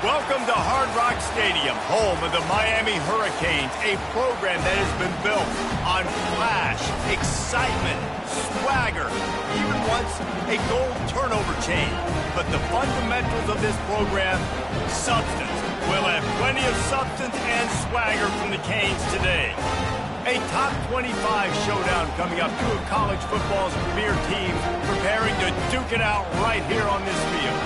Welcome to Hard Rock Stadium, home of the Miami Hurricanes, a program that has been built on flash, excitement, swagger, even once a goal turnover chain. But the fundamentals of this program, substance. We'll have plenty of substance and swagger from the Canes today. A top 25 showdown coming up. Two of college football's premier teams preparing to duke it out right here on this field.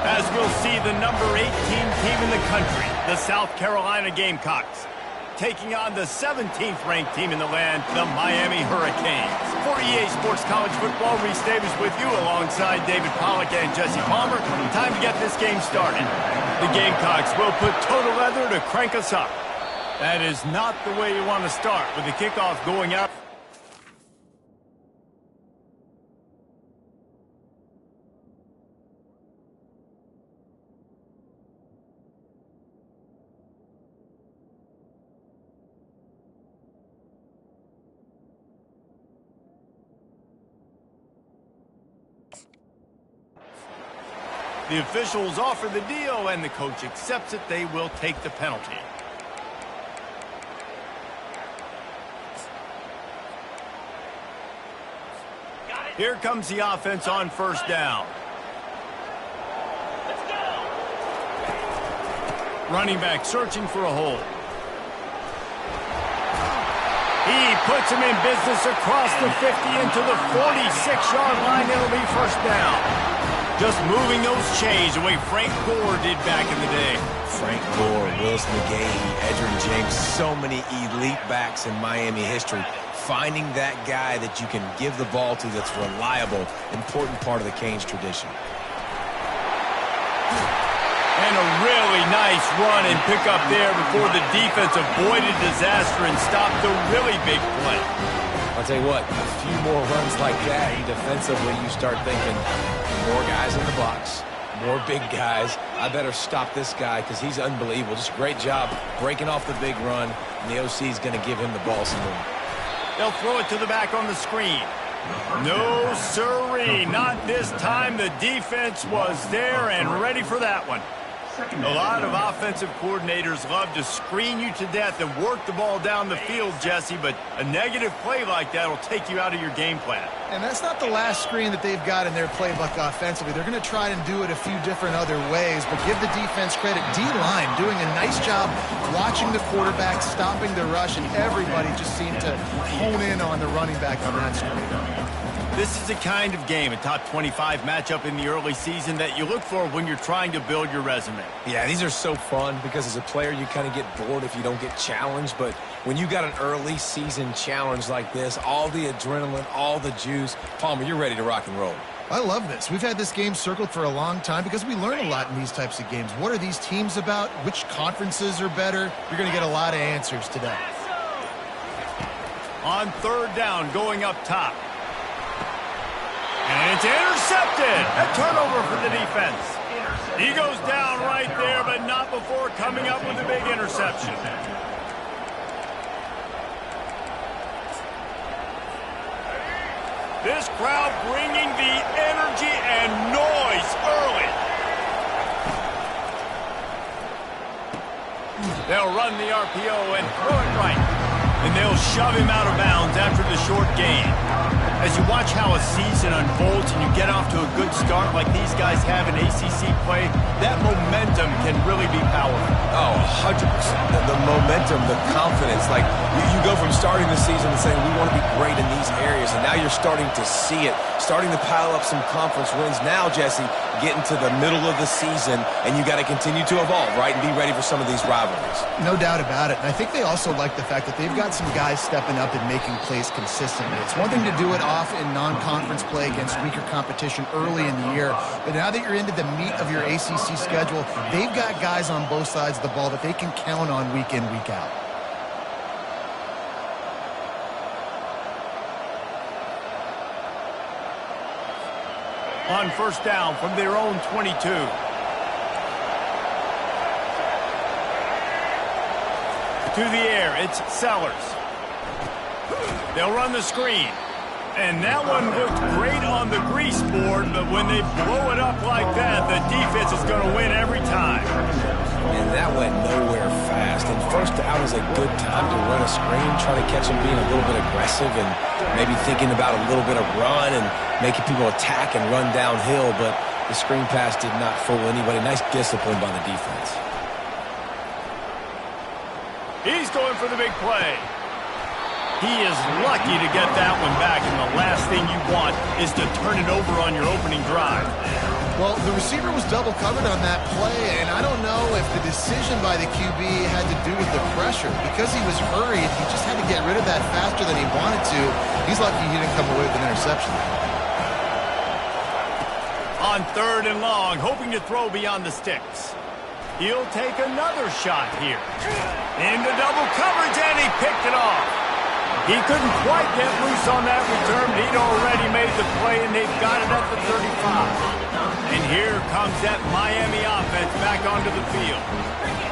As we'll see the number 18 team in the country, the South Carolina Gamecocks, taking on the 17th ranked team in the land, the Miami Hurricanes. For EA Sports College Football, Reese Davis with you alongside David Pollack and Jesse Palmer. Time to get this game started. The Gamecocks will put total leather to crank us up. That is not the way you want to start with the kickoff going out. The officials offer the deal, and the coach accepts it. They will take the penalty. Here comes the offense on first down. Let's go. Running back searching for a hole. He puts him in business across the 50 into the 46-yard line. It'll be first down. Just moving those chains the way Frank Gore did back in the day. Frank Gore, Willis McGahee, Edgerrin James, so many elite backs in Miami history. Finding that guy that you can give the ball to that's reliable, important part of the Canes tradition. And a really nice run and pick up there before the defense avoided disaster and stopped a really big play. I'll tell you what, a few more runs like that, defensively you start thinking, more guys in the box, more big guys. I better stop this guy because he's unbelievable. Just a great job breaking off the big run, and the OC is going to give him the ball some more. They'll throw it to the back on the screen. No, sirree, not this time. The defense was there and ready for that one. A lot of offensive coordinators love to screen you to death and work the ball down the field, Jesse, but a negative play like that will take you out of your game plan. And that's not the last screen that they've got in their playbook offensively. They're going to try and do it a few different other ways, but give the defense credit. D-line doing a nice job watching the quarterback, stopping the rush, and everybody just seemed to hone in on the running back on that screen. This is the kind of game, a top 25 matchup in the early season, that you look for when you're trying to build your resume. Yeah, these are so fun because as a player you kind of get bored if you don't get challenged, but when you got an early season challenge like this, all the adrenaline, all the juice, Palmer, you're ready to rock and roll. I love this. We've had this game circled for a long time because we learn a lot in these types of games. What are these teams about? Which conferences are better? You're going to get a lot of answers today. On third down, going up top. And it's intercepted. A turnover for the defense. He goes down right there, but not before coming up with a big interception. This crowd bringing the energy and noise early. They'll run the RPO and throw it right. And they'll shove him out of bounds after the short gain. As you watch how a season unfolds and you get off to a good start like these guys have in ACC play, that momentum can really be powerful. Oh, 100%. The momentum, the confidence. Like, you go from starting the season and saying, we want to be great in these areas, and now you're starting to see it, starting to pile up some conference wins. Now, Jesse, getting to the middle of the season, and you got to continue to evolve, right, and be ready for some of these rivalries. No doubt about it. And I think they also like the fact that they've got some guys stepping up and making plays consistently. It's one thing to do it off in non-conference play against weaker competition early in the year, but now that you're into the meat of your ACC schedule, they've got guys on both sides of the ball that they can count on week in, week out. On first down from their own 22. To the air, it's Sellers. They'll run the screen. And that one looked great on the grease board, but when they blow it up like that, the defense is going to win every time. fast, and first out is a good time to run a screen, try to catch them being a little bit aggressive and maybe thinking about a little bit of run and making people attack and run downhill, but the screen pass did not fool anybody. Nice discipline by the defense. He's going for the big play. He is lucky to get that one back, and the last thing you want is to turn it over on your opening drive. Well, the receiver was double covered on that play, and I don't know if the decision by the QB had to do with the pressure. Because he was hurried, he just had to get rid of that faster than he wanted to. He's lucky he didn't come away with an interception. On 3rd and long, hoping to throw beyond the sticks. He'll take another shot here. Into double coverage, and he picked it off. He couldn't quite get loose on that return. He'd already made the play, and they've got it at the 35. And here comes that Miami offense back onto the field.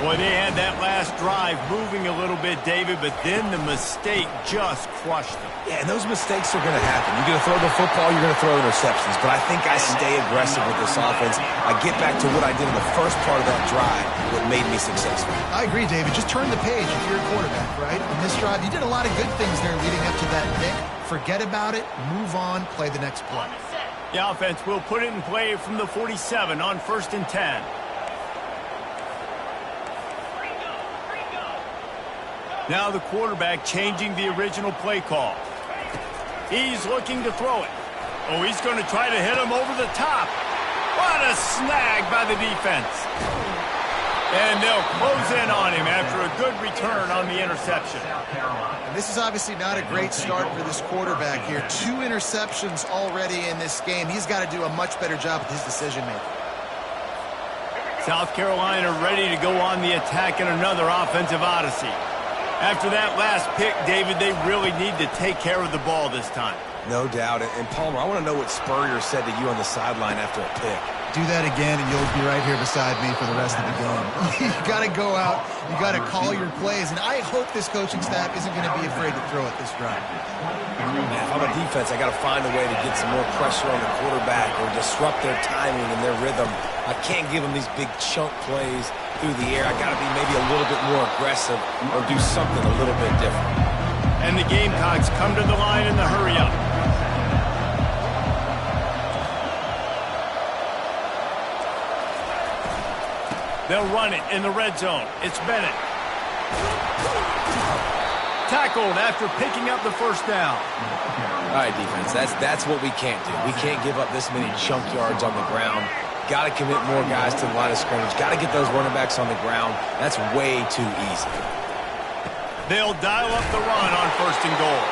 Boy, they had that last drive moving a little bit, David, but then the mistake just crushed them. Yeah, and those mistakes are going to happen. You're going to throw the football, you're going to throw interceptions. But I think I stay aggressive with this offense. I get back to what I did in the first part of that drive, what made me successful. I agree, David. Just turn the page if you're a quarterback, right? On this drive, you did a lot of good things there leading up to that pick. Forget about it, move on, play the next play. The offense will put it in play from the 47 on 1st and 10. Now the quarterback changing the original play call. He's looking to throw it. Oh, he's going to try to hit him over the top. What a snag by the defense. And they'll close in on him after a good return on the interception. And this is obviously not a great start for this quarterback here. 2 interceptions already in this game. He's got to do a much better job with his decision-making. South Carolina ready to go on the attack in another offensive odyssey. After that last pick, David, they really need to take care of the ball this time. No doubt. And Palmer, I want to know what Spurrier said to you on the sideline after a pick. Do that again, and you'll be right here beside me for the rest of the game. You got to go out. You got to call your plays, and I hope this coaching staff isn't going to be afraid to throw it this drive. If I'm a defense, I got to find a way to get some more pressure on the quarterback or disrupt their timing and their rhythm. I can't give them these big chunk plays through the air. I got to be maybe a little bit more aggressive or do something a little bit different. And the Gamecocks come to the line in the hurry-up. They'll run it in the red zone. It's Bennett. Tackled after picking up the first down. All right, defense, that's what we can't do. We can't give up this many chunk yards on the ground. Got to commit more guys to the line of scrimmage. Got to get those running backs on the ground. That's way too easy. They'll dial up the run on 1st and goal.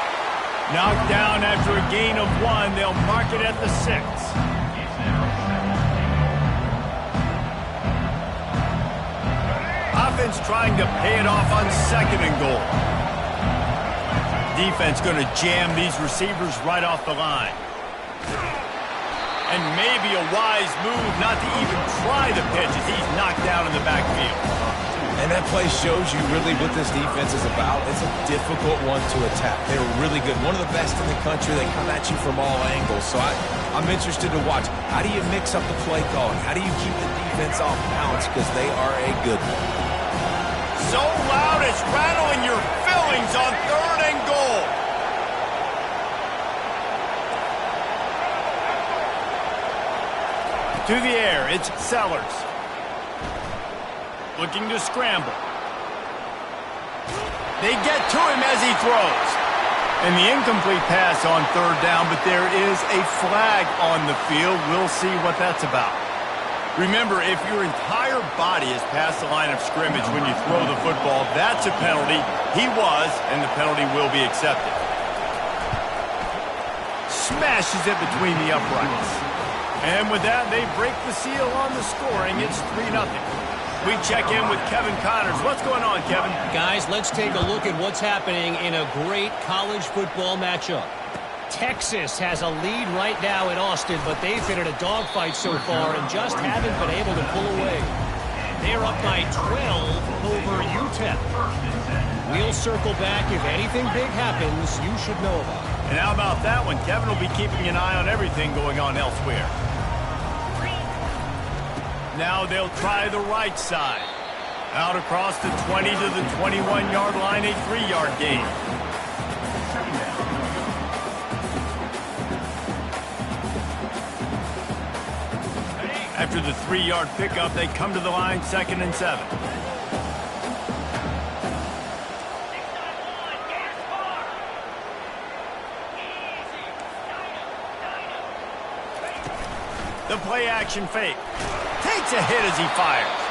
Knocked down after a gain of 1. They'll mark it at the 6. Offense trying to pay it off on 2nd and goal. Defense going to jam these receivers right off the line. And maybe a wise move not to even try the pitch as he's knocked down in the backfield. And that play shows you really what this defense is about. It's a difficult one to attack. They're really good. One of the best in the country. They come at you from all angles. So I'm interested to watch. How do you mix up the play calling? How do you keep the defense off balance? Because they are a good one. So loud it's rattling your fillings on 3rd and goal. To the air, it's Sellers. Looking to scramble. They get to him as he throws. And the incomplete pass on 3rd down, but there is a flag on the field. We'll see what that's about. Remember, if your entire body is past the line of scrimmage when you throw the football, that's a penalty. He was, and the penalty will be accepted. Smashes it between the uprights. And with that, they break the seal on the scoring. It's 3-0. We check in with Kevin Connors. What's going on, Kevin? Guys, let's take a look at what's happening in a great college football matchup. Texas has a lead right now in Austin, but they've been in a dogfight so far and just haven't been able to pull away. They're up by 12 over UTEP. We'll circle back. If anything big happens, you should know about it. And how about that one? Kevin will be keeping an eye on everything going on elsewhere. Now they'll try the right side. Out across the 20 to the 21-yard line, a 3-yard gain. After the 3-yard pickup, they come to the line, 2nd and 7. The play-action fake. Takes a hit as he fires.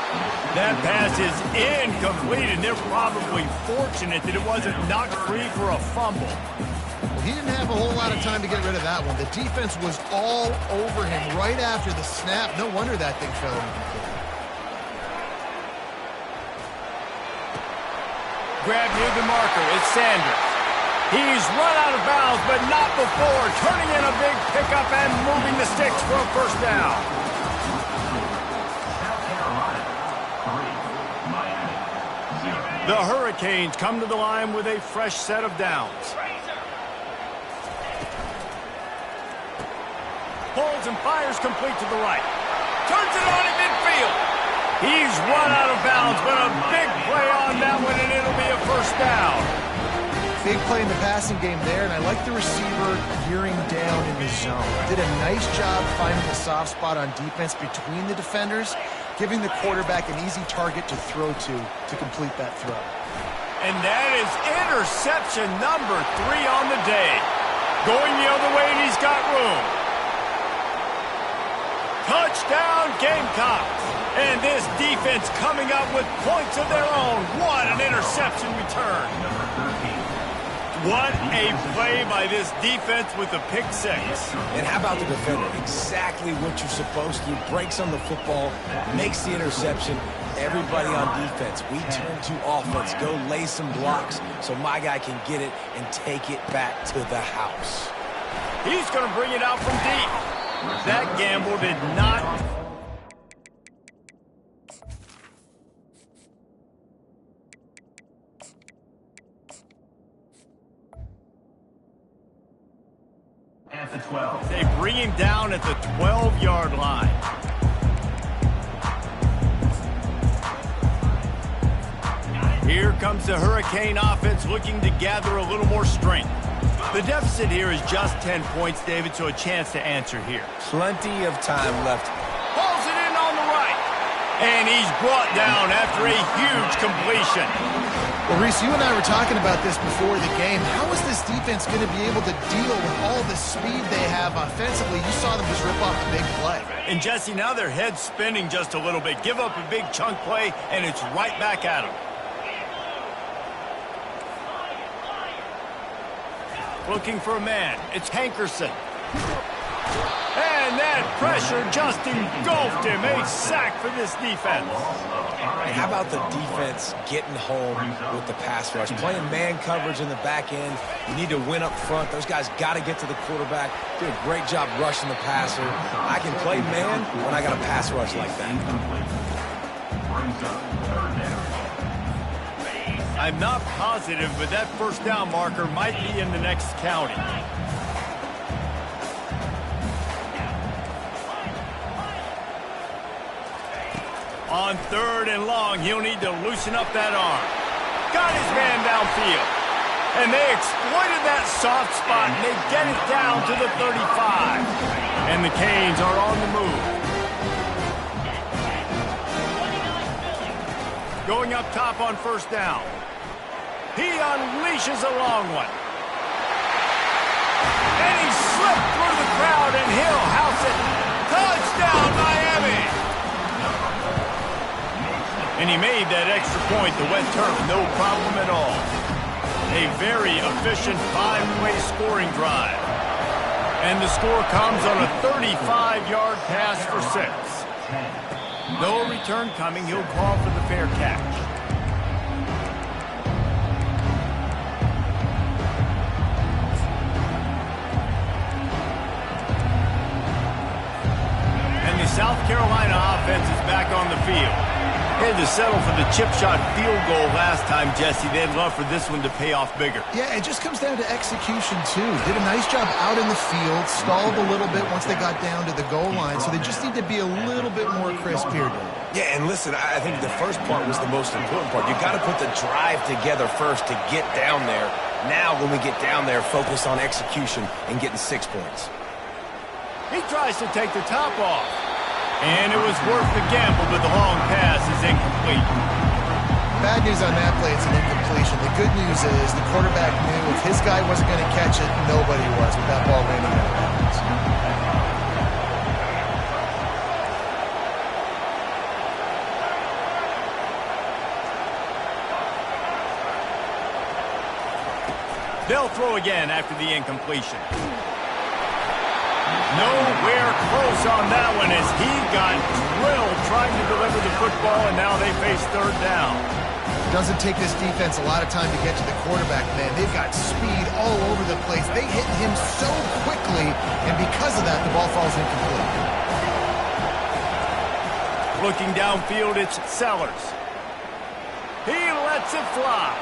That pass is incomplete, and they're probably fortunate that it wasn't knocked free for a fumble. Well, he didn't have a whole lot of time to get rid of that one. The defense was all over him right after the snap. No wonder that thing fell incomplete. Grab near the marker. It's Sanders. He's run out of bounds, but not before turning in a big pickup and moving the sticks for a first down. The Hurricanes come to the line with a fresh set of downs. Pulls and fires complete to the right. Turns it on in midfield. He's run out of bounds, but a big play on that one, and it'll be a first down. Big play in the passing game there, and I like the receiver gearing down in the zone. Did a nice job finding the soft spot on defense between the defenders, giving the quarterback an easy target to throw to complete that throw. And that is interception number 3 on the day. Going the other way, and he's got room. Touchdown, Gamecocks. And this defense coming up with points of their own. What an interception return. What a play by this defense with the pick 6. And how about the defender? Exactly what you're supposed to. Breaks on the football, makes the interception. Everybody on defense, we turn to offense. Go lay some blocks so my guy can get it and take it back to the house. He's going to bring it out from deep. That gamble did not... At the 12. They bring him down at the 12-yard line. Here comes the Hurricane offense looking to gather a little more strength. The deficit here is just 10 points, David, so a chance to answer here. Plenty of time left. Pulls it in on the right. And he's brought down after a huge completion. Well, Reese, you and I were talking about this before the game. How is this defense going to be able to deal with all the speed they have offensively? You saw them just rip off a big play. And, Jesse, now their head's spinning just a little bit. Give up a big chunk play, and it's right back at them. Looking for a man. It's Hankerson. And that pressure just engulfed him. A sack for this defense. And how about the defense getting home with the pass rush? Playing man coverage in the back end. You need to win up front. Those guys got to get to the quarterback. Do a great job rushing the passer. I can play man when I got a pass rush like that. I'm not positive, but that first down marker might be in the next county. On 3rd and long, he'll need to loosen up that arm. Got his man downfield. And they exploited that soft spot, and they get it down to the 35. And the Canes are on the move. Going up top on first down. He unleashes a long one. And he slipped through the crowd, and he'll house it. Touchdown, Miami! And he made that extra point, the wet turf, no problem at all. A very efficient 5-way scoring drive. And the score comes on a 35-yard pass for 6. No return coming. He'll call for the fair catch. And the South Carolina offense is back on the field. They had to settle for the chip shot field goal last time, Jesse. They'd love for this one to pay off bigger. Yeah, it just comes down to execution, too. Did a nice job out in the field, stalled a little bit once they got down to the goal line, so they just need to be a little bit more crisp here, Dave. Yeah, and listen, I think the first part was the most important part. You got to put the drive together first to get down there. Now, when we get down there, focus on execution and getting 6 points. He tries to take the top off. And it was worth the gamble, but the long pass is incomplete. Bad news on that play, it's an incompletion. The good news is the quarterback knew if his guy wasn't going to catch it, nobody was with that ball landing out of bounds. They'll throw again after the incompletion. Nowhere close on that one as he got drilled trying to deliver the football, and now they face third down. Doesn't take this defense a lot of time to get to the quarterback, man. They've got speed all over the place. They hit him so quickly, and because of that, the ball falls incomplete. Looking downfield, it's Sellers. He lets it fly.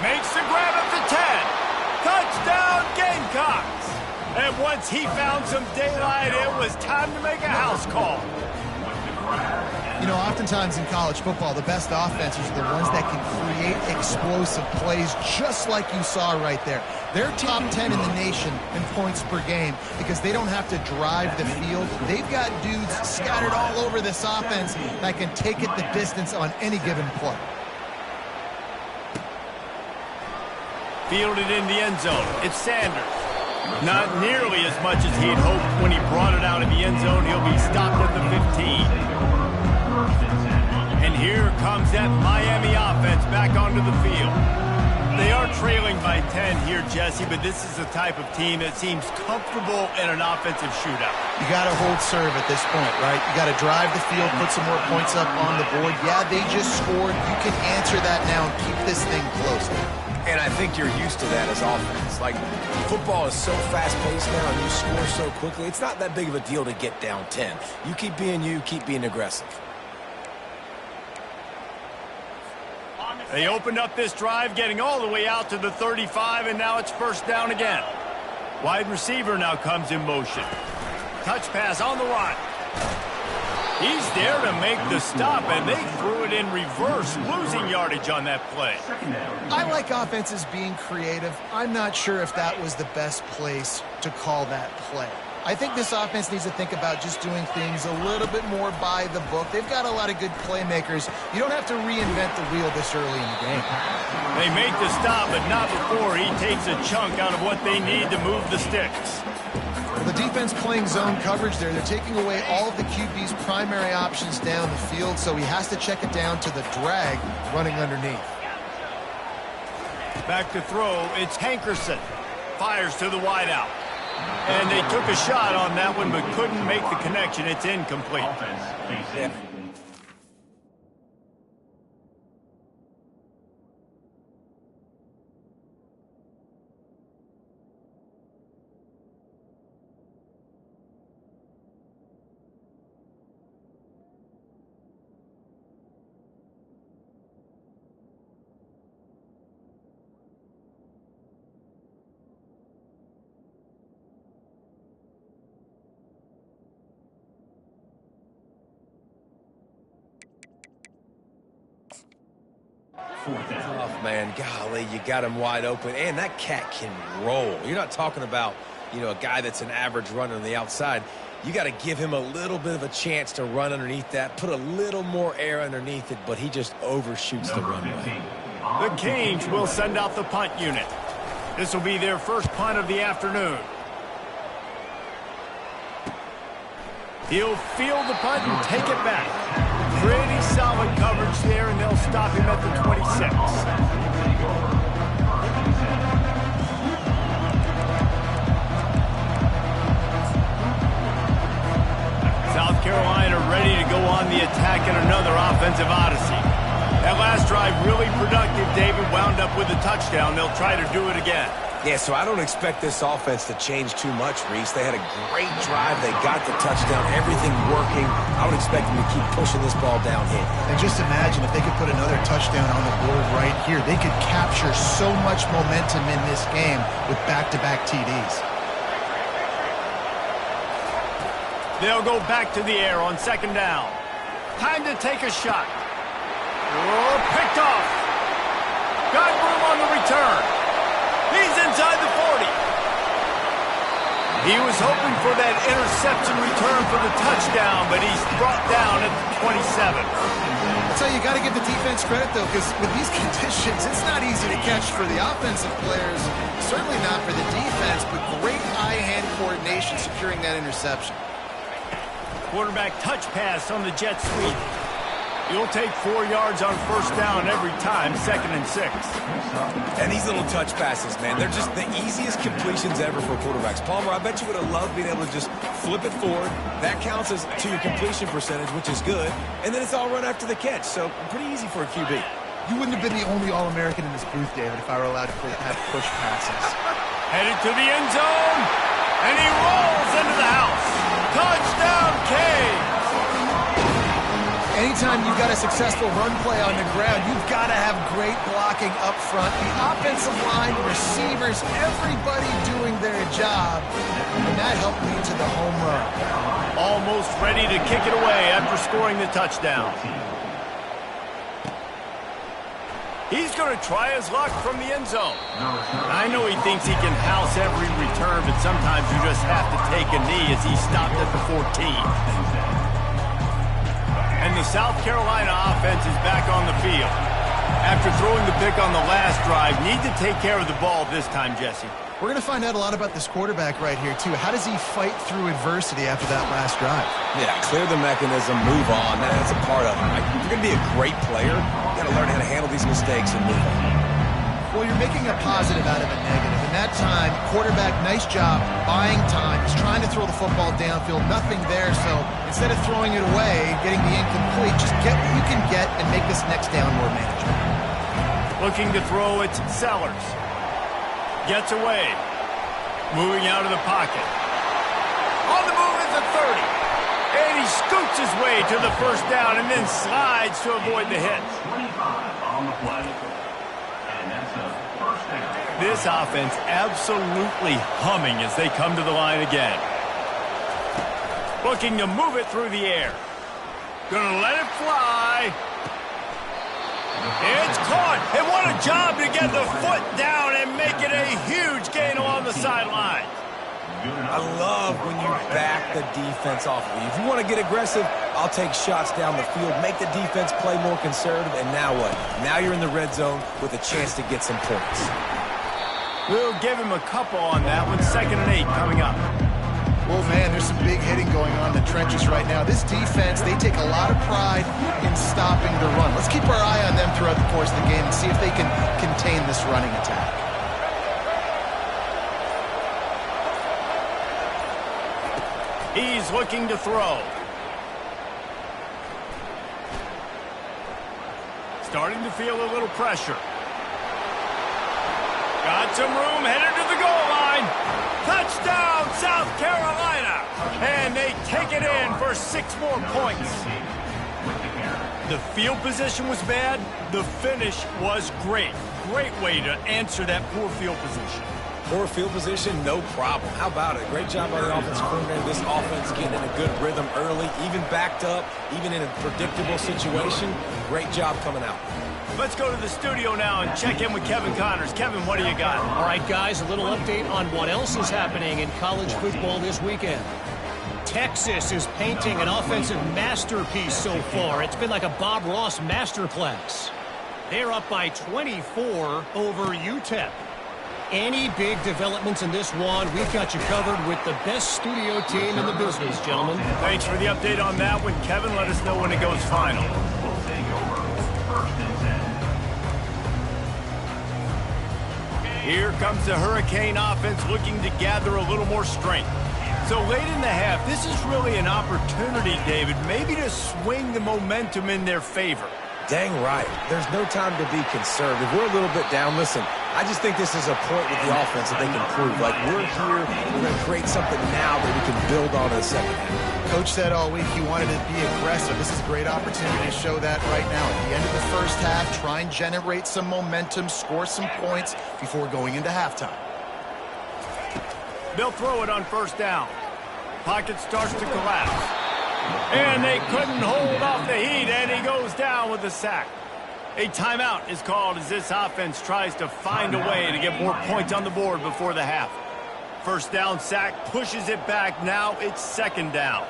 Makes the grab at the 10. Touchdown, Gamecocks. And once he found some daylight, it was time to make a house call. You know, oftentimes in college football, the best offenses are the ones that can create explosive plays, just like you saw right there. They're top 10 in the nation in points per game because they don't have to drive the field. They've got dudes scattered all over this offense that can take it the distance on any given play. Fielded in the end zone. It's Sanders. Not nearly as much as he'd hoped when he brought it out of the end zone. He'll be stopped at the 15. And here comes that Miami offense back onto the field. They are trailing by 10 here, Jesse, but this is the type of team that seems comfortable in an offensive shootout. You got to hold serve at this point, right? You got to drive the field, put some more points up on the board. Yeah, they just scored. You can answer that now and keep this thing close. And I think you're used to that as offense. Like, football is so fast-paced now and you score so quickly, it's not that big of a deal to get down 10. You keep being aggressive. They opened up this drive, getting all the way out to the 35, and now it's first down again. Wide receiver now comes in motion. Touch pass on the run. He's there to make the stop, and they threw it in reverse, losing yardage on that play. I like offenses being creative. I'm not sure if that was the best place to call that play. I think this offense needs to think about just doing things a little bit more by the book. They've got a lot of good playmakers. You don't have to reinvent the wheel this early in the game. They make the stop, but not before he takes a chunk out of what they need to move the sticks. Well, the defense playing zone coverage there. They're taking away all of the QB's primary options down the field, so he has to check it down to the drag running underneath. Back to throw, it's Hankerson. Fires to the wideout. And they took a shot on that one, but couldn't make the connection. It's incomplete. Yeah. Oh, man, golly, you got him wide open, and that cat can roll. You're not talking about, a guy that's an average runner on the outside. You got to give him a little bit of a chance to run underneath that, put a little more air underneath it, but he just overshoots the runway. The Canes will send out the punt unit. This will be their first punt of the afternoon. He'll field the punt and take it back. Pretty solid coverage there, and they'll stop him at the 26. South Carolina ready to go on the attack in another offensive odyssey. That last drive really productive. David wound up with a touchdown. They'll try to do it again. Yeah, so I don't expect this offense to change too much, Reese. They had a great drive. They got the touchdown, everything working. I would expect them to keep pushing this ball downhill. And just imagine if they could put another touchdown on the board right here. They could capture so much momentum in this game with back-to-back TDs. They'll go back to the air on second down. Time to take a shot. Oh, picked off. Got room on the return. He's inside the 40. He was hoping for that interception return for the touchdown, but he's brought down at the 27. That's how you got to give the defense credit, though, because with these conditions, it's not easy to catch for the offensive players, certainly not for the defense, but great eye-hand coordination securing that interception. Quarterback touch pass on the jet sweep. You'll take 4 yards on first down every time, 2nd and 6. And these little touch passes, man, they're just the easiest completions ever for quarterbacks. Palmer, I bet you would have loved being able to just flip it forward. That counts as to your completion percentage, which is good. And then it's all run after the catch, so pretty easy for a QB. You wouldn't have been the only All-American in this booth, David, if I were allowed to have push passes. Headed to the end zone, and he rolls into the house. Touchdown, Canes! Anytime you've got a successful run play on the ground, you've got to have great blocking up front. The offensive line, receivers, everybody doing their job. And that helped lead to the home run. Almost ready to kick it away after scoring the touchdown. He's going to try his luck from the end zone. I know he thinks he can house every return, but sometimes you just have to take a knee as he stopped at the 14. And the South Carolina offense is back on the field. After throwing the pick on the last drive, need to take care of the ball this time, Jesse. We're going to find out a lot about this quarterback right here, too. How does he fight through adversity after that last drive? Yeah, clear the mechanism, move on. That's a part of it. Like, if you're going to be a great player, you got to learn how to handle these mistakes and move on. Well, you're making a positive out of a negative. In that time, quarterback, nice job, buying time. He's trying to throw the football downfield. Nothing there, so instead of throwing it away, getting the incomplete, just get what you can get and make this next down more manageable. Looking to throw it, Sellers. Gets away. Moving out of the pocket. On the move is the 30. And he scoots his way to the first down and then slides to avoid the hit. 25 on the play. This offense absolutely humming as they come to the line again. Looking to move it through the air. Gonna let it fly. It's caught. And what a job to get the foot down and make it a huge gain along the sideline. I love when you back the defense off of you. If you want to get aggressive, I'll take shots down the field, make the defense play more conservative, and now what? Now you're in the red zone with a chance to get some points. We'll give him a couple on that one. 2nd and 8 coming up. Well, man, there's some big hitting going on in the trenches right now. This defense, they take a lot of pride in stopping the run. Let's keep our eye on them throughout the course of the game and see if they can contain this running attack. He's looking to throw. Starting to feel a little pressure. Got some room, headed to the goal line. Touchdown, South Carolina. And they take it in for 6 more points. The field position was bad. The finish was great. Great way to answer that poor field position. Poor field position, no problem. How about it? Great job by the offensive coordinator. This offense getting in a good rhythm early, even backed up, even in a predictable situation. Great job coming out. Let's go to the studio now and check in with Kevin Connors. Kevin, what do you got? All right, guys, a little update on what else is happening in college football this weekend. Texas is painting an offensive masterpiece so far. It's been like a Bob Ross masterclass. They're up by 24 over UTEP. Any big developments in this one, we've got you covered with the best studio team in the business, gentlemen. Thanks for the update on that one, Kevin. Let us know when it goes final. We'll take over 1st and 10. Here comes the Hurricane offense looking to gather a little more strength. So late in the half, this is really an opportunity, David, maybe to swing the momentum in their favor. Dang right. There's no time to be conservative. We're a little bit down. Listen, I just think this is a point with the offense that they can prove. Like, we're here, we're going to create something now that we can build on in the second half. Coach said all week he wanted to be aggressive. This is a great opportunity to show that right now. At the end of the first half, try and generate some momentum, score some points before going into halftime. They'll throw it on first down. pocket starts to collapse. And they couldn't hold off the heat, and he goes down with the sack. A timeout is called as this offense tries to find a way to get more points on the board before the half. First down sack pushes it back. Now it's second down.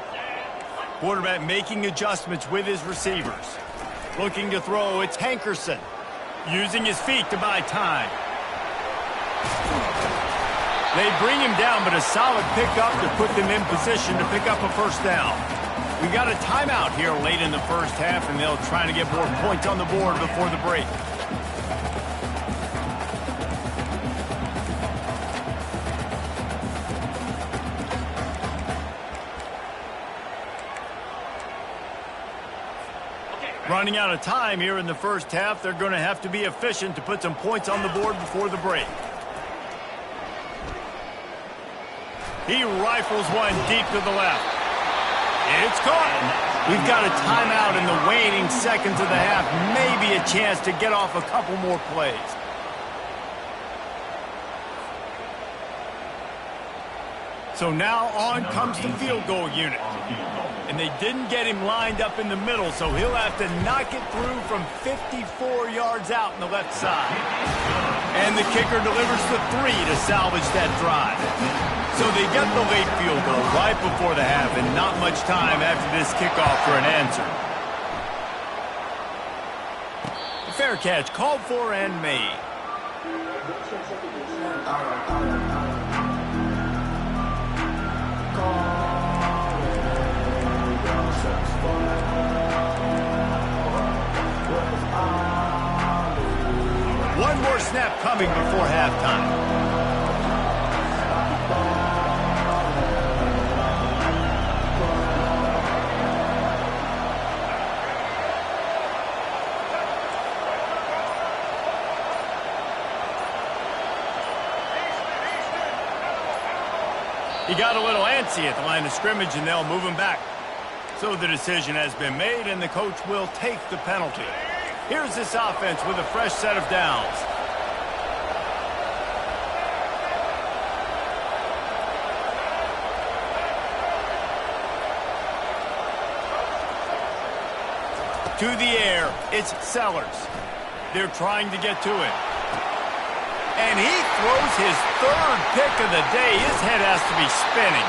Quarterback making adjustments with his receivers. Looking to throw, it's Hankerson. Using his feet to buy time. They bring him down, but a solid pickup to put them in position to pick up a first down. We got a timeout here late in the first half, and they'll try to get more points on the board before the break. Running out of time here in the first half, they're going to have to be efficient to put some points on the board before the break. He rifles one deep to the left. It's caught. We've got a timeout in the waning seconds of the half. Maybe a chance to get off a couple more plays. So now on comes the field goal unit. And they didn't get him lined up in the middle, so he'll have to knock it through from 54 yards out on the left side. And the kicker delivers the 3 to salvage that drive. So they get the late field goal right before the half, and not much time after this kickoff for an answer. The fair catch called for and made. One more snap coming before halftime. He got a little antsy at the line of scrimmage, and they'll move him back. So the decision has been made, and the coach will take the penalty. Here's this offense with a fresh set of downs. To the air, it's Sellers. They're trying to get to it. And he throws his third pick of the day. His head has to be spinning.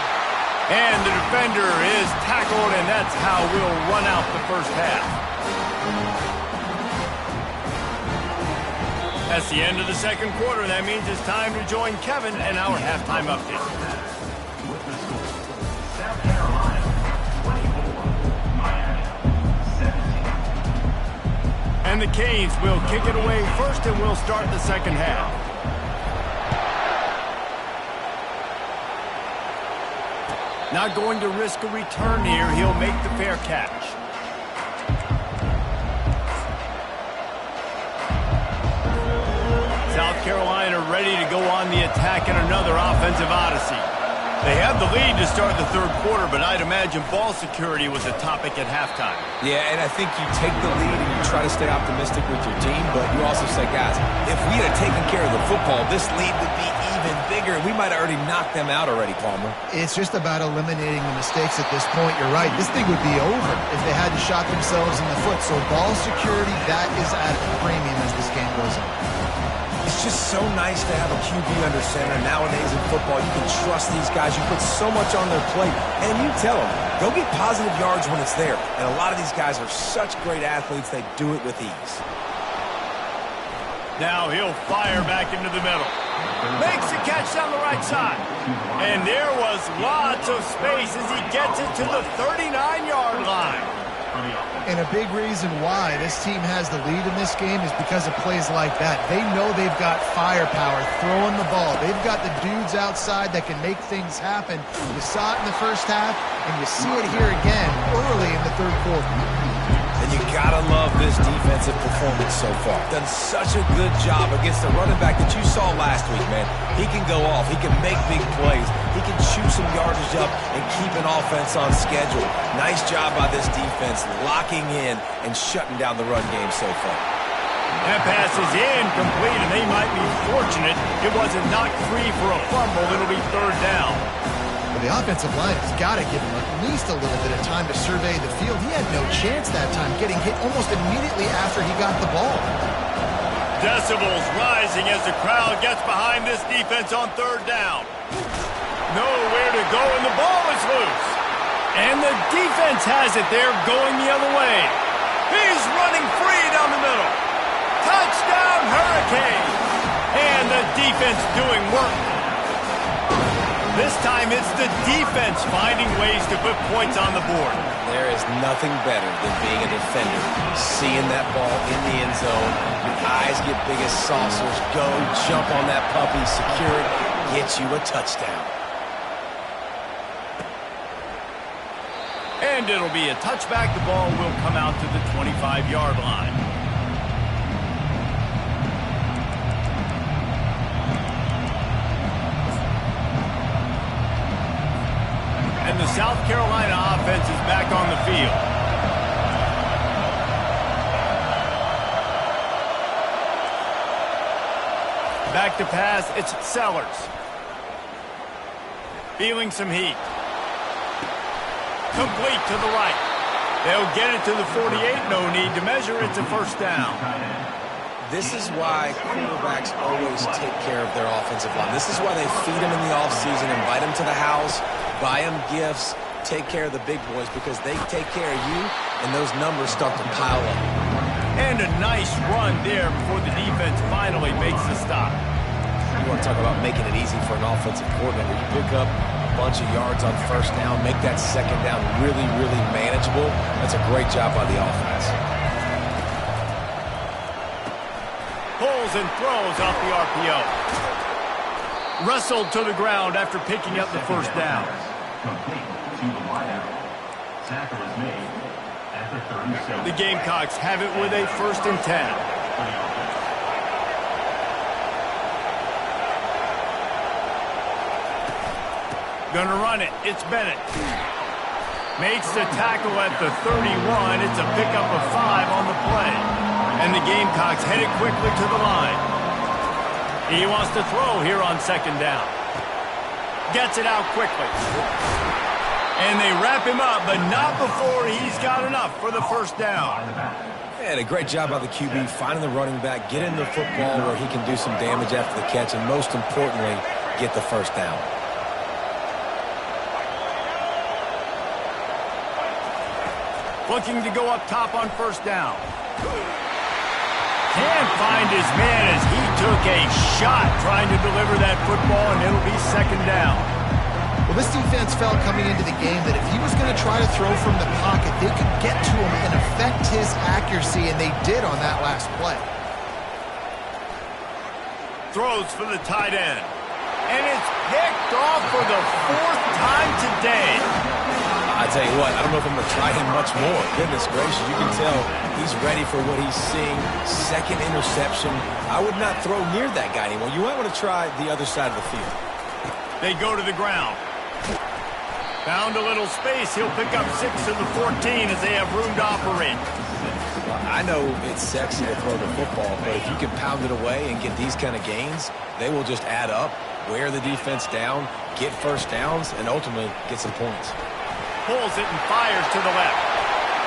And the defender is tackled, and that's how we'll run out the first half. That's the end of the second quarter. That means it's time to join Kevin and our halftime update. With the score, South Carolina 24, Miami 17. And the Canes will kick it away first, and we'll start the second half. Not going to risk a return here. He'll make the fair catch. South Carolina ready to go on the attack in another offensive odyssey. They have the lead to start the third quarter, but I'd imagine ball security was a topic at halftime. Yeah, and I think you take the lead and you try to stay optimistic with your team, but you also say, guys, if we had taken care of the football, this lead would be even bigger, and we might have already knocked them out already, Palmer. It's just about eliminating the mistakes at this point. You're right. This thing would be over if they hadn't shot themselves in the foot. So ball security, that is at a premium as this game goes on. It's just so nice to have a QB under center. Nowadays in football, you can trust these guys. You put so much on their plate, and you tell them, go get positive yards when it's there. And a lot of these guys are such great athletes, they do it with ease. Now he'll fire back into the middle. Makes the catch down the right side. And there was lots of space as he gets it to the 39-yard line. And a big reason why this team has the lead in this game is because of plays like that. They know they've got firepower throwing the ball. They've got the dudes outside that can make things happen. You saw it in the first half, and you see it here again early in the third quarter. And you gotta love this defensive performance so far. Done such a good job against the running back that you saw last week, man. He can go off. He can make big plays. He can shoot some yardage up and keep an offense on schedule. Nice job by this defense locking in and shutting down the run game so far. That pass is incomplete, and they might be fortunate it wasn't knocked free for a fumble. It'll be third down. But the offensive line has got to give him at least a little bit of time to survey the field. He had no chance that time, getting hit almost immediately after he got the ball. Decibels rising as the crowd gets behind this defense on third down. Nowhere to go, and the ball is loose. And the defense has it there going the other way. He's running free down the middle. Touchdown, Hurricane! And the defense doing work. This time it's the defense finding ways to put points on the board. There is nothing better than being a defender. Seeing that ball in the end zone, your eyes get big as saucers. Go, jump on that puppy, secure it, get you a touchdown. And it'll be a touchback. The ball will come out to the 25-yard line. And the South Carolina offense is back on the field. Back to pass, it's Sellers. Feeling some heat. Complete to the right. They'll get it to the 48. No need to measure. It's a first down. This is why quarterbacks always take care of their offensive line. This is why they feed them in the offseason, invite them to the house, buy them gifts, take care of the big boys, because they take care of you, and those numbers start to pile up. And a nice run there before the defense finally makes the stop. You want to talk about making it easy for an offensive coordinator. You pick up a bunch of yards on first down, make that second down really, really manageable. That's a great job by the offense. Pulls and throws off the RPO. Wrestled to the ground after picking up the first down. Complete to the wideout. Tackle is made at the 37. The Gamecocks have it with a 1st and 10. Gonna run it. It's Bennett. Makes the tackle at the 31. It's a pickup of 5 on the play. And the Gamecocks headed quickly to the line. He wants to throw here on 2nd down. Gets it out quickly. And they wrap him up, but not before he's got enough for the 1st down. And a great job by the QB, finding the running back, getting the football where he can do some damage after the catch, and most importantly, get the 1st down. Looking to go up top on 1st down. Can't find his man as he took a shot trying to deliver that football, and it'll be 2nd down. Well, this defense felt coming into the game that if he was going to try to throw from the pocket, they could get to him and affect his accuracy, and they did on that last play. Throws for the tight end. And it's picked off for the 4th time today. I tell you what, I don't know if I'm going to try him much more. Goodness gracious, you can tell he's ready for what he's seeing. 2nd interception. I would not throw near that guy anymore. You might want to try the other side of the field. They go to the ground. Found a little space. He'll pick up 6 of the 14 as they have room to operate. Well, I know it's sexy to throw the football, but if you can pound it away and get these kind of gains, they will just add up, wear the defense down, get 1st downs, and ultimately get some points. Pulls it and fires to the left.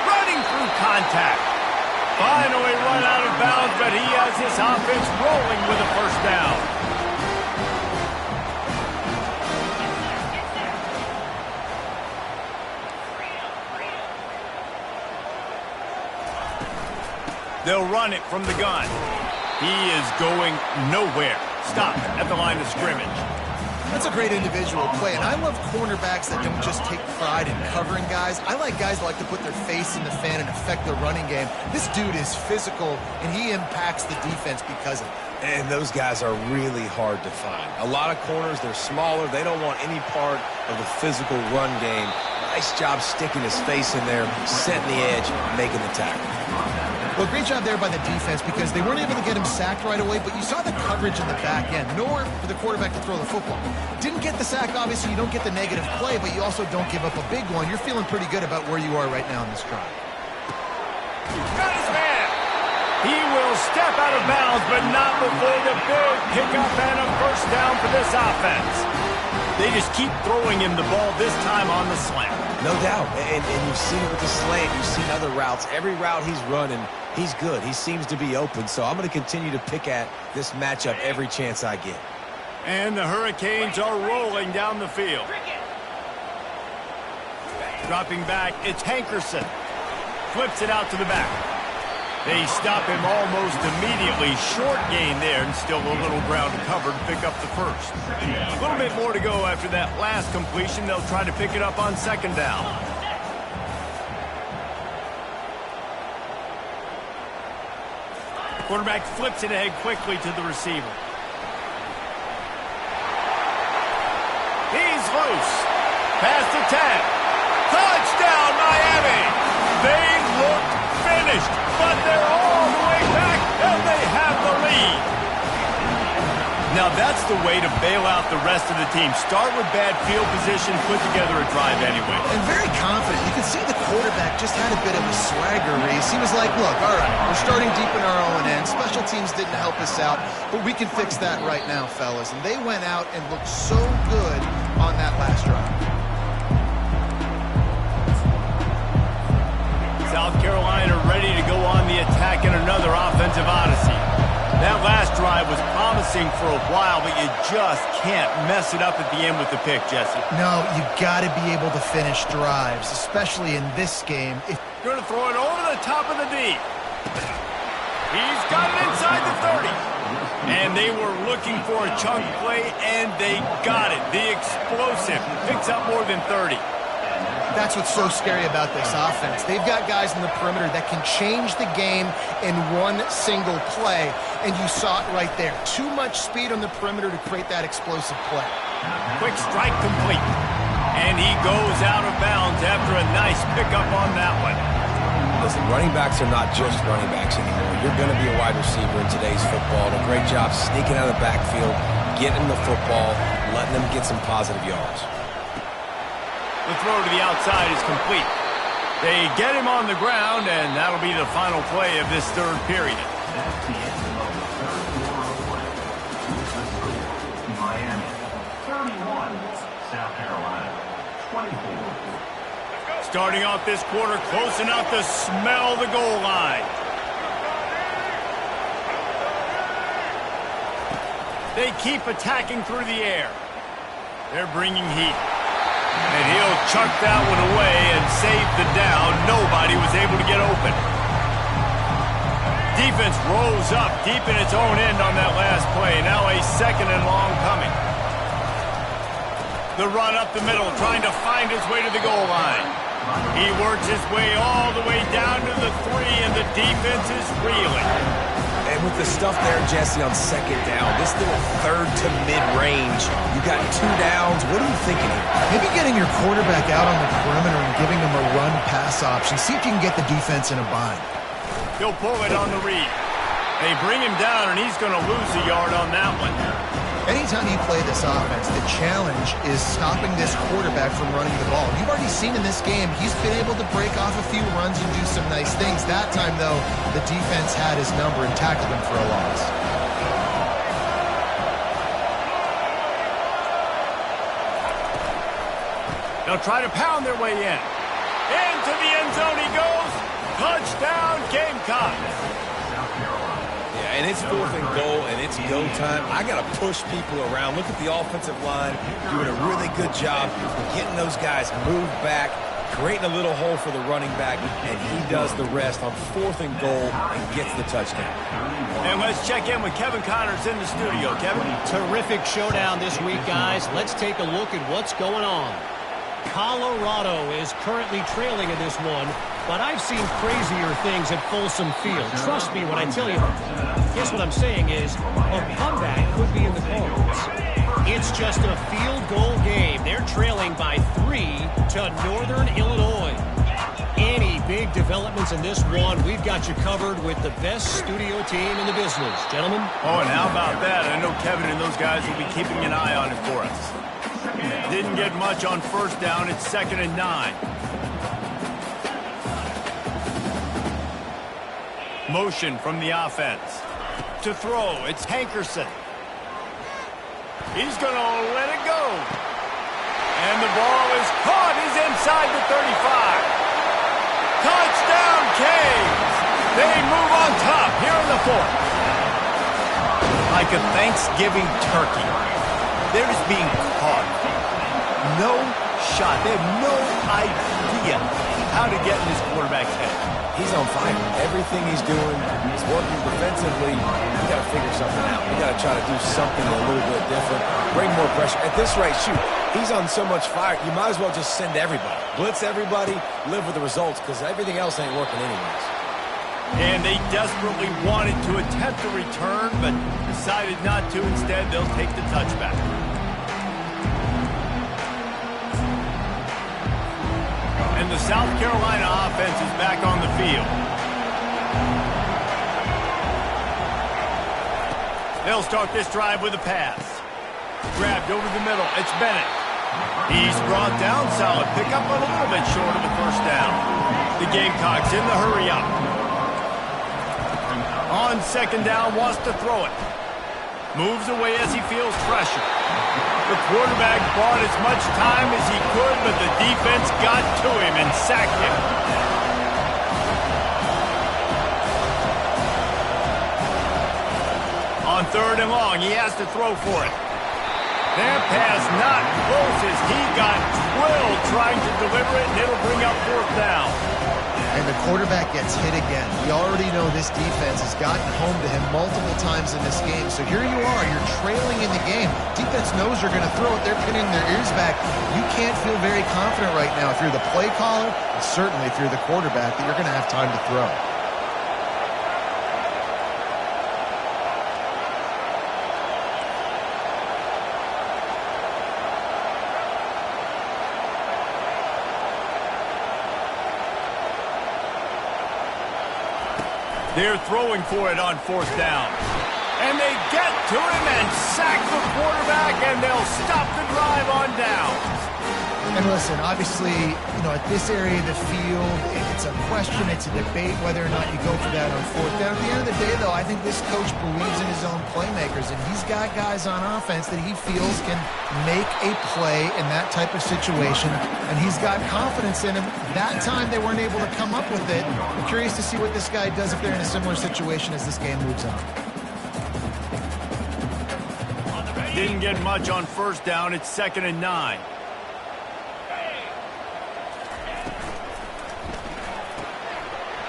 Running through contact. Finally run out of bounds, but he has this offense rolling with a 1st down. They'll run it from the gun. He is going nowhere. Stopped at the line of scrimmage. That's a great individual play, and I love cornerbacks that don't just take pride in covering guys. I like guys that like to put their face in the fan and affect the running game. This dude is physical, and he impacts the defense because of it. And those guys are really hard to find. A lot of corners, they're smaller. They don't want any part of the physical run game. Nice job sticking his face in there, setting the edge, making the tackle. Well, great job there by the defense because they weren't able to get him sacked right away, but you saw the coverage in the back end. Nowhere for the quarterback to throw the football. Didn't get the sack, obviously. You don't get the negative play, but you also don't give up a big one. You're feeling pretty good about where you are right now in this drive. Got his man. He will step out of bounds, but not before the big pickup and a 1st down for this offense. They just keep throwing him the ball, this time on the slant. No doubt. And you've seen it with the slant. You've seen other routes. Every route he's running, he's good. He seems to be open. So I'm going to continue to pick at this matchup every chance I get. And the Hurricanes are rolling down the field. Dropping back, it's Hankerson. Flips it out to the back. They stop him almost immediately. Short gain there, and still a little ground to cover to pick up the first. A little bit more to go after that last completion. They'll try to pick it up on second down. Quarterback flips it ahead quickly to the receiver. He's loose. Pass to 10. Touchdown, Miami! They look finished, but they're all the way back, and they have the lead. Now that's the way to bail out the rest of the team. Start with bad field position, put together a drive anyway. And very confident. You can see the quarterback just had a bit of a swagger, Reese. He was like, look, all right, we're starting deep in our own end. Special teams didn't help us out, but we can fix that right now, fellas. And they went out and looked so good on that last drive. South Carolina ready to go on the attack in another offensive odyssey. That last drive was promising for a while, but you just can't mess it up at the end with the pick, Jesse. No, you got to be able to finish drives, especially in this game. Going to throw it over the top of the D. He's got it inside the 30. And they were looking for a chunk play, and they got it. The explosive picks up more than 30. That's what's so scary about this offense. They've got guys in the perimeter that can change the game in one single play, and you saw it right there. Too much speed on the perimeter to create that explosive play. Quick strike complete. And he goes out of bounds after a nice pickup on that one. Listen, running backs are not just running backs anymore. You're going to be a wide receiver in today's football. And a great job sneaking out of the backfield, getting the football, letting them get some positive yards. The throw to the outside is complete. They get him on the ground, and that'll be the final play of this third period. That's the end of the third quarter of play. Miami, 31. South Carolina, 24. Starting off this quarter, close enough to smell the goal line. They keep attacking through the air. They're bringing heat. And he'll chuck that one away and save the down. Nobody was able to get open. Defense rolls up deep in its own end on that last play. Now a second and long coming. The run up the middle, trying to find his way to the goal line. He works his way all the way down to the 3, and the defense is reeling. And with the stuff there, Jesse, on second down, this little third to mid-range, you got 2 downs. What are you thinking here? Maybe getting your quarterback out on the perimeter and giving him a run-pass option. See if you can get the defense in a bind. He'll pull it on the read. They bring him down, and he's going to lose a yard on that one. Anytime you play this offense, the challenge is stopping this quarterback from running the ball. You've already seen in this game, he's been able to break off a few runs and do some nice things. That time, though, the defense had his number and tackled him for a loss. They'll try to pound their way in. Into the end zone he goes. Touchdown, Gamecocks. And it's 4th and goal, and it's go time. I got to push people around. Look at the offensive line doing a really good job getting those guys moved back, creating a little hole for the running back, and he does the rest on 4th and goal and gets the touchdown. And let's check in with Kevin Connors in the studio. Kevin? Terrific showdown this week, guys. Let's take a look at what's going on. Colorado is currently trailing in this one, but I've seen crazier things at Folsom Field. Trust me when I tell you. Guess what I'm saying is a comeback could be in the cards. It's just a field goal game. They're trailing by 3 to Northern Illinois. Any big developments in this one, we've got you covered with the best studio team in the business. Gentlemen? Oh, and how about that? I know Kevin and those guys will be keeping an eye on it for us. Didn't get much on first down. It's 2nd and 9. Motion from the offense. To throw, it's Hankerson. He's going to let it go. And the ball is caught. He's inside the 35. Touchdown, Canes! They move on top here in the fourth. Like a Thanksgiving turkey, they're just being caught. No shot. They have no idea how to get in this quarterback's head. He's on fire. Everything he's doing is working defensively. You got to figure something out. You got to try to do something a little bit different. Bring more pressure. At this rate, shoot, he's on so much fire, you might as well just send everybody. Blitz everybody, live with the results, because everything else ain't working anyways. And they desperately wanted to attempt a return, but decided not to. Instead, they'll take the touchback. And the South Carolina offense is back on the field. They'll start this drive with a pass. Grabbed over the middle. It's Bennett. He's brought down solid. Pick up a little bit short of the first down. The Gamecocks in the hurry up. On second down, wants to throw it. Moves away as he feels pressure. The quarterback bought as much time as he could, but the defense got to him and sacked him. On third and long, he has to throw for it. That pass not close as he got drilled trying to deliver it, and it'll bring up fourth down. And the quarterback gets hit again. We already know this defense has gotten home to him multiple times in this game. So here you are, you're trailing in the game. Defense knows you're going to throw it. They're pinning their ears back. You can't feel very confident right now if you're the play caller, and certainly if you're the quarterback, that you're going to have time to throw. They're throwing for it on fourth down. And they get to him and sack the quarterback, and they'll stop the drive on downs. And listen, obviously, at this area of the field, it's a question, it's a debate whether or not you go for that on fourth down. At the end of the day, though, I think this coach believes in his own playmakers, and he's got guys on offense that he feels can make a play in that type of situation, and he's got confidence in him. That time, they weren't able to come up with it. I'm curious to see what this guy does if they're in a similar situation as this game moves on. Didn't get much on first down. It's 2nd and 9.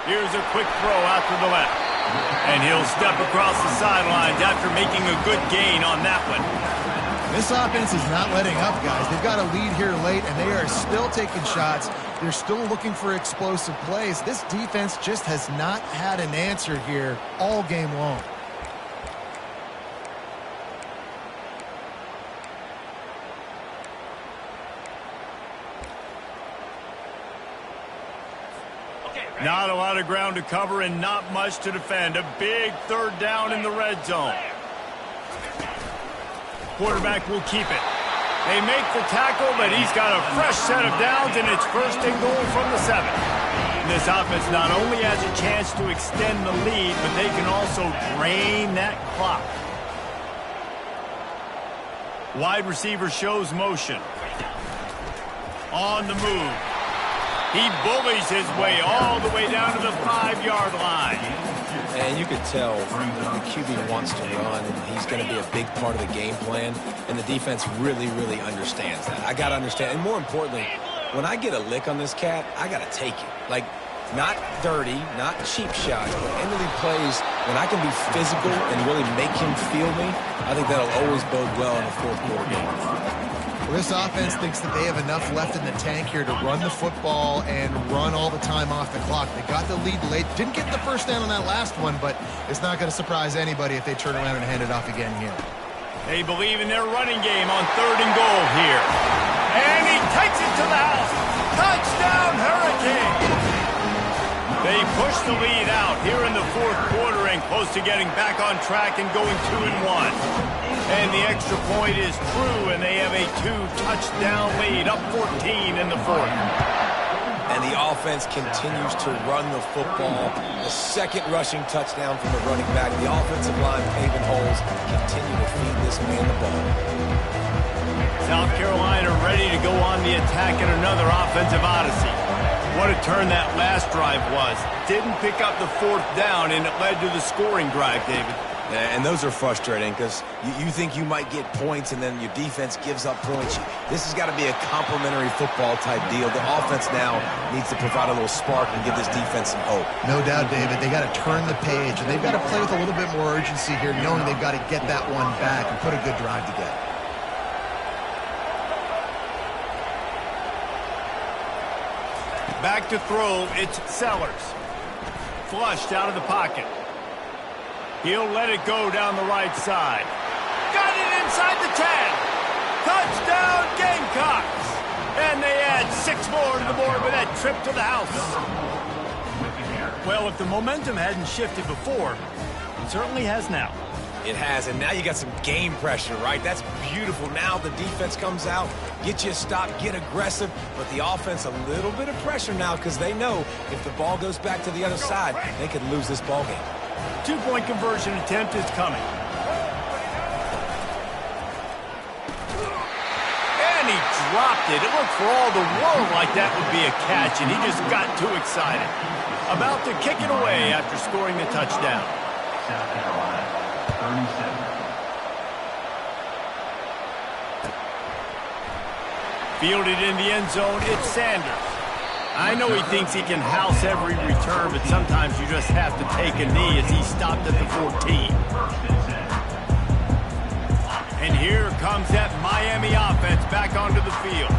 Here's a quick throw out to the left. And he'll step across the sidelines after making a good gain on that one. This offense is not letting up, guys. They've got a lead here late, and they are still taking shots. They're still looking for explosive plays. This defense just has not had an answer here all game long. Not a lot of ground to cover and not much to defend. A big third down in the red zone. Quarterback will keep it. They make the tackle, but he's got a fresh set of downs, and it's 1st and goal from the 7. This offense not only has a chance to extend the lead, but they can also drain that clock. Wide receiver shows motion. On the move. He bullies his way all the way down to the 5-yard line. And you could tell the QB wants to run. He's going to be a big part of the game plan, and the defense really, really understands that. I got to understand, and more importantly, when I get a lick on this cat, I got to take it. Like, not dirty, not cheap shots, but end-of-league plays, when I can be physical and really make him feel me, I think that'll always bode well in a fourth-quarter game. Well, this offense thinks that they have enough left in the tank here to run the football and run all the time off the clock. They got the lead late. Didn't get the first down on that last one, but it's not going to surprise anybody if they turn around and hand it off again here. They believe in their running game on 3rd and goal here. And he takes it to the house. Touchdown, Hurricane! They push the lead out here in the 4th quarter and close to getting back on track and going 2-1. And the extra point is true, and they have a 2-touchdown lead, up 14 in the 4th. And And the offense continues to run the football. The second rushing touchdown from the running back. The offensive line paving holes. Continue to feed this man the ball. South Carolina ready to go on the attack in another offensive odyssey. What a turn that last drive was. Didn't pick up the fourth down, and it led to the scoring drive, David. Yeah, and those are frustrating because you think you might get points and then your defense gives up points. This has got to be a complementary football type deal. The offense now needs to provide a little spark and give this defense some hope. No doubt, David. They got to turn the page, and they've got to play with a little bit more urgency here, knowing they've got to get that one back and put a good drive together. Back to throw, it's Sellers. Flushed out of the pocket. He'll let it go down the right side. Got it inside the 10. Touchdown, Gamecocks. And they add 6 more to the board with that trip to the house. Well, if the momentum hadn't shifted before, it certainly has now. It has, and now you got some game pressure, right? That's beautiful. Now the defense comes out, get you a stop, get aggressive, but the offense a little bit of pressure now because they know if the ball goes back to the other side, they could lose this ball game. 2-point conversion attempt is coming. And he dropped it. It looked for all the world like that would be a catch, and he just got too excited. About to kick it away after scoring the touchdown. South Carolina, 37. Fielded in the end zone, it's Sanders. I know he thinks he can house every return, but sometimes you just have to take a knee as he stopped at the 14. And here comes that Miami offense back onto the field.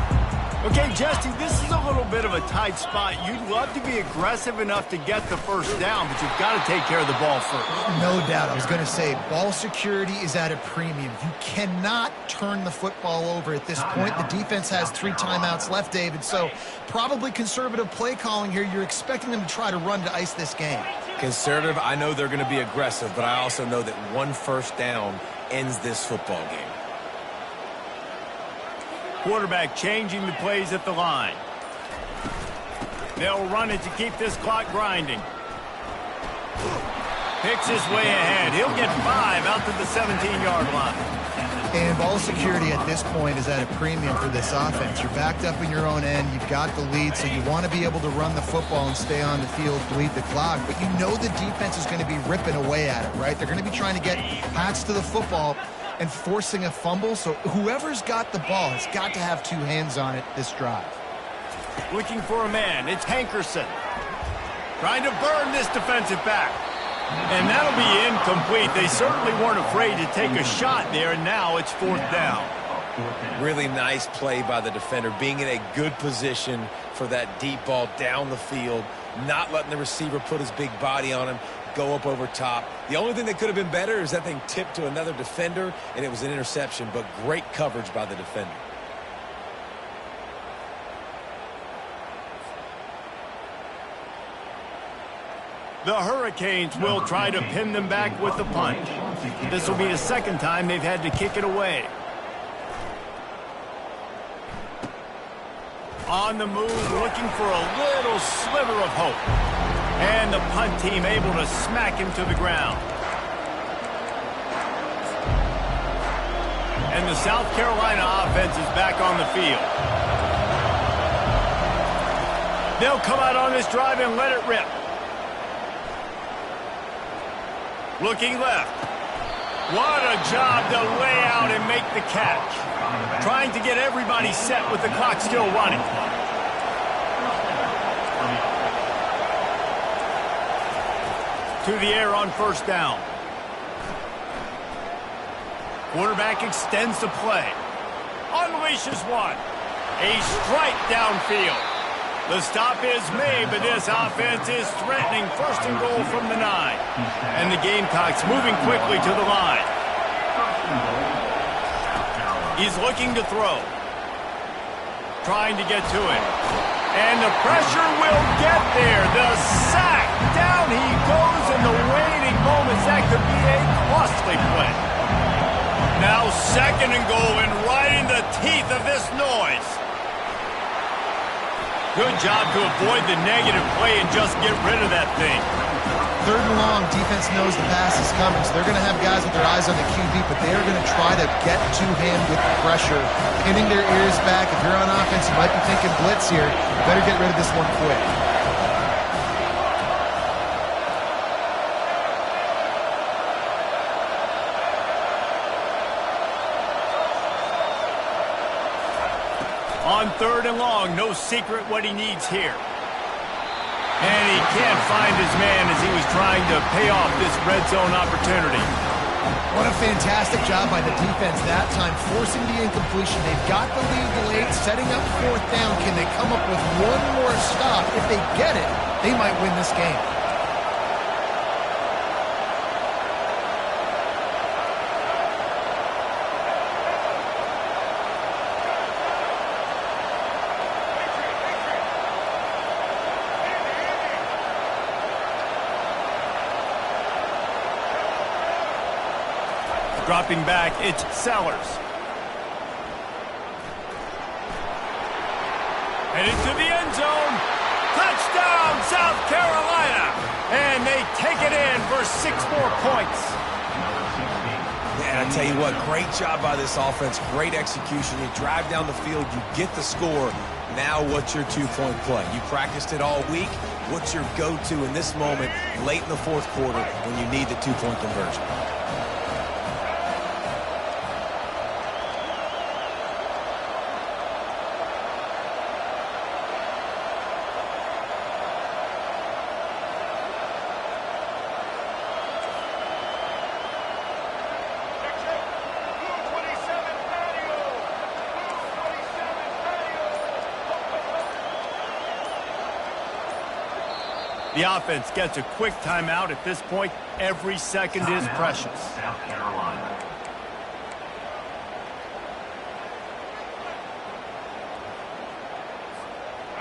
Okay, Jesse, this is a little bit of a tight spot. You'd love to be aggressive enough to get the first down, but you've got to take care of the ball first. No doubt. I was going to say, ball security is at a premium. You cannot turn the football over at this point. The defense has 3 timeouts left, David, so probably conservative play calling here. You're expecting them to try to run to ice this game. Conservative, I know they're going to be aggressive, but I also know that 1 first down ends this football game. Quarterback changing the plays at the line. They'll run it to keep this clock grinding. Picks his way ahead. He'll get 5 out to the 17-yard line. And ball security at this point is at a premium for this offense. You're backed up in your own end. You've got the lead, so you want to be able to run the football and stay on the field, bleed the clock. But you know the defense is going to be ripping away at it, right? They're going to be trying to get Pats to the football and forcing a fumble. So whoever's got the ball has got to have 2 hands on it this drive. Looking for a man. It's Hankerson. Trying to burn this defensive back. And that'll be incomplete. They certainly weren't afraid to take a shot there, and now it's 4th down. Really nice play by the defender, being in a good position for that deep ball down the field, not letting the receiver put his big body on him, go up over top. The only thing that could have been better is that thing tipped to another defender, and it was an interception, but great coverage by the defender. The Hurricanes will try to pin them back with the punch. This will be the 2nd time they've had to kick it away. On the move, looking for a little sliver of hope. And the punt team able to smack him to the ground. And the South Carolina offense is back on the field. They'll come out on this drive and let it rip. Looking left. What a job to lay out and make the catch. Trying to get everybody set with the clock still running. To the air on 1st down. Quarterback extends the play. Unleashes one. A strike downfield. The stop is made, but this offense is threatening 1st and goal from the 9. And the Gamecocks moving quickly to the line. He's looking to throw. Trying to get to it. And the pressure will get there. The sack. Down he goes in the waiting moments. That could be a costly play. Now 2nd and goal and right in the teeth of this noise. Good job to avoid the negative play and just get rid of that thing. 3rd and long, defense knows the pass is coming, so they're going to have guys with their eyes on the QB, but they are going to try to get to him with pressure, pinning their ears back. If you're on offense, you might be thinking blitz here. You better get rid of this one quick. On 3rd and long, no secret what he needs here. And he can't find his man as he was trying to pay off this red zone opportunity. What a fantastic job by the defense that time, forcing the incompletion. They've got the lead late, setting up 4th down. Can they come up with one more stop? If they get it, they might win this game. Dropping back, it's Sellers. And into the end zone. Touchdown, South Carolina. And they take it in for 6 more points. Man, I tell you what, great job by this offense. Great execution. You drive down the field, you get the score. Now what's your 2-point play? You practiced it all week. What's your go-to in this moment late in the 4th quarter when you need the 2-point conversion? The offense gets a quick timeout. At this point, every second is precious. South Carolina.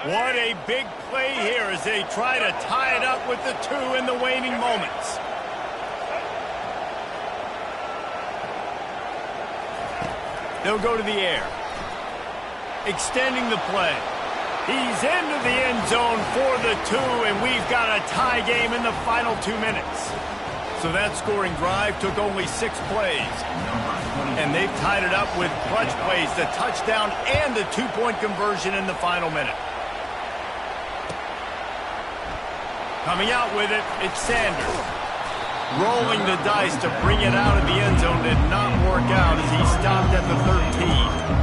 What a big play here as they try to tie it up with the 2 in the waning moments. They'll go to the air. Extending the play. He's into the end zone for the 2, and we've got a tie game in the final 2 minutes. So that scoring drive took only 6 plays. And they've tied it up with clutch plays, the touchdown and the 2-point conversion in the final minute. Coming out with it, it's Sanders. Rolling the dice to bring it out of the end zone did not work out as he stopped at the 13.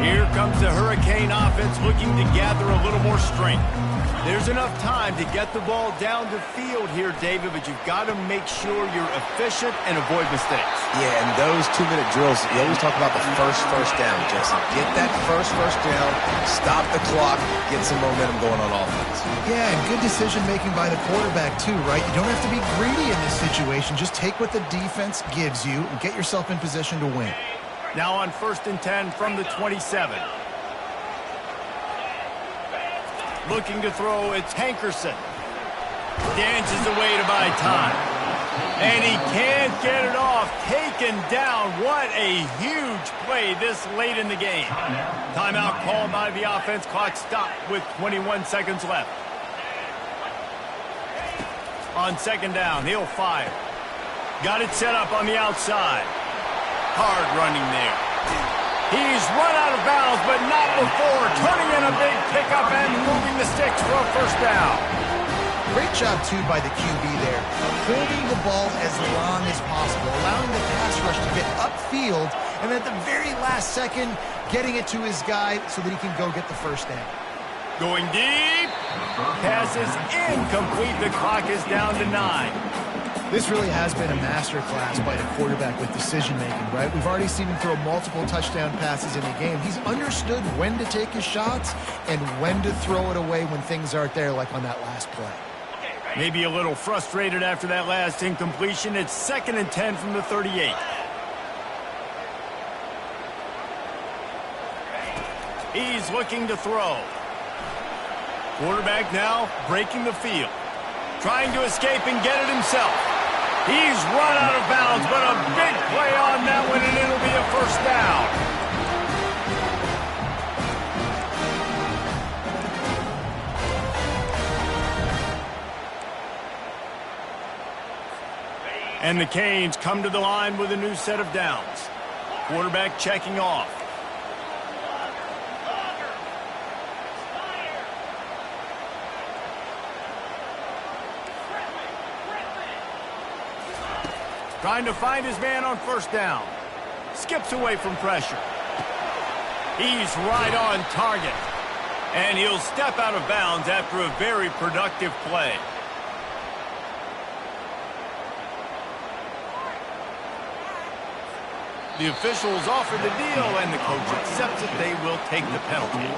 Here comes the Hurricane offense looking to gather a little more strength. There's enough time to get the ball down the field here, David, but you've got to make sure you're efficient and avoid mistakes. Yeah, and those 2-minute drills, you always talk about the first down, Jesse. Get that first down, stop the clock, get some momentum going on offense. Yeah, and good decision-making by the quarterback, too, right? You don't have to be greedy in this situation. Just take what the defense gives you and get yourself in position to win. Now on 1st and 10 from the 27. Looking to throw, it's Hankerson. Dances away to buy time. And he can't get it off. Taken down. What a huge play this late in the game. Timeout called by the offense. Clock stopped with 21 seconds left. On 2nd down, he'll fire. Got it set up on the outside. Hard running there. He's run out of bounds, but not before. Turning in a big pickup and moving the sticks for a 1st down. Great job, too, by the QB there. Holding the ball as long as possible, allowing the pass rush to get upfield, and then at the very last second, getting it to his guy so that he can go get the 1st down. Going deep. Pass is incomplete. The clock is down to 9. This really has been a masterclass by the quarterback with decision-making, right? We've already seen him throw multiple touchdown passes in a game. He's understood when to take his shots and when to throw it away when things aren't there, like on that last play. Maybe a little frustrated after that last incompletion. It's 2nd and 10 from the 38. He's looking to throw. Quarterback now breaking the field. Trying to escape and get it himself. He's run out of bounds, but a big play on that one, and it'll be a first down. And the Canes come to the line with a new set of downs. Quarterback checking off. Trying to find his man on first down. Skips away from pressure. He's right on target. And he'll step out of bounds after a very productive play. The officials offer the deal, and the coach accepts it. They will take the penalty.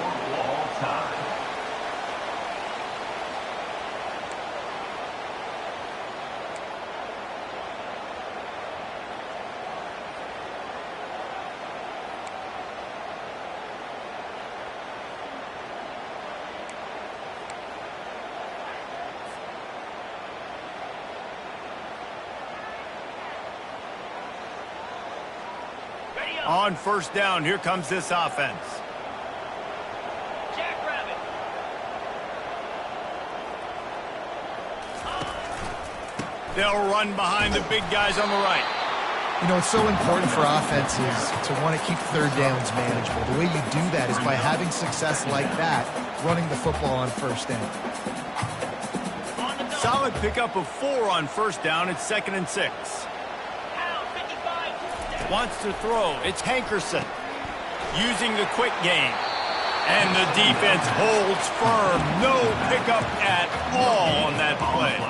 On first down, here comes this offense. Jackrabbit. They'll run behind the big guys on the right. You know, it's so important for offenses to want to keep third downs manageable. The way you do that is by having success like that, running the football on first down. Solid pickup of 4 on first down. It's 2nd and 6. Wants to throw. It's Hankerson using the quick game. And the defense holds firm. No pickup at all on that play.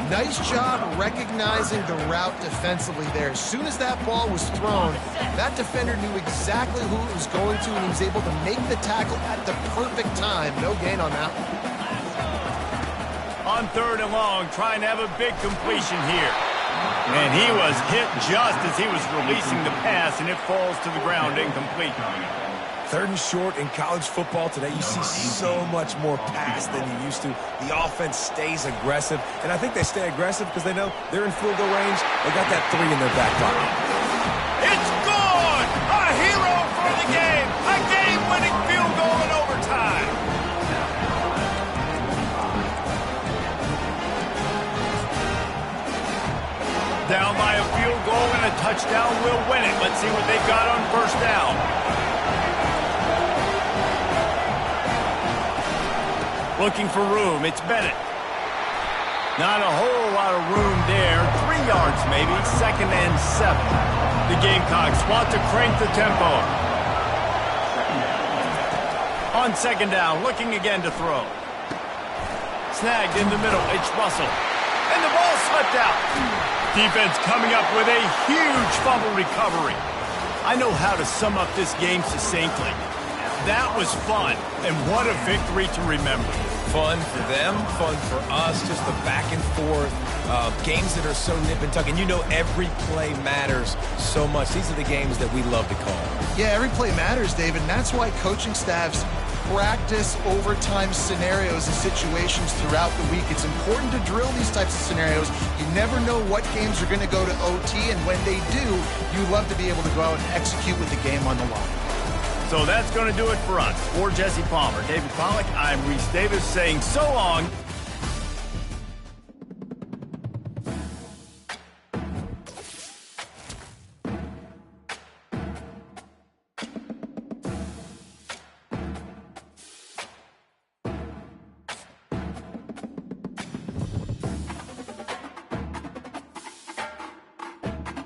Nice job recognizing the route defensively there. As soon as that ball was thrown, that defender knew exactly who it was going to, and he was able to make the tackle at the perfect time. No gain on that one. On 3rd and long, trying to have a big completion here. And he was hit just as he was releasing the pass, and it falls to the ground incomplete. 3rd and short in college football today. You see so much more pass than you used to. The offense stays aggressive, and I think they stay aggressive because they know they're in field goal range. They got that 3 in their back pocket. It's good! A hero for the game! A game-winning field goal in overtime! Down by a field goal and a touchdown will win it. Let's see what they've got on first down. Looking for room. It's Bennett. Not a whole lot of room there. 3 yards maybe. 2nd and 7. The Gamecocks want to crank the tempo. On 2nd down, looking again to throw. Snagged in the middle. It's Russell. And the ball slipped out. Defense coming up with a huge fumble recovery. I know how to sum up this game succinctly. That was fun, and what a victory to remember. Fun for them, fun for us, just the back and forth, games that are so nip and tuck. And you know every play matters so much. These are the games that we love to call. Yeah, every play matters, David, and that's why coaching staffs practice overtime scenarios and situations throughout the week. It's important to drill these types of scenarios. You never know what games are going to go to OT, and when they do, you love to be able to go out and execute with the game on the line. So that's going to do it for us. For Jesse Palmer, David Pollack, I'm Reese Davis saying so long.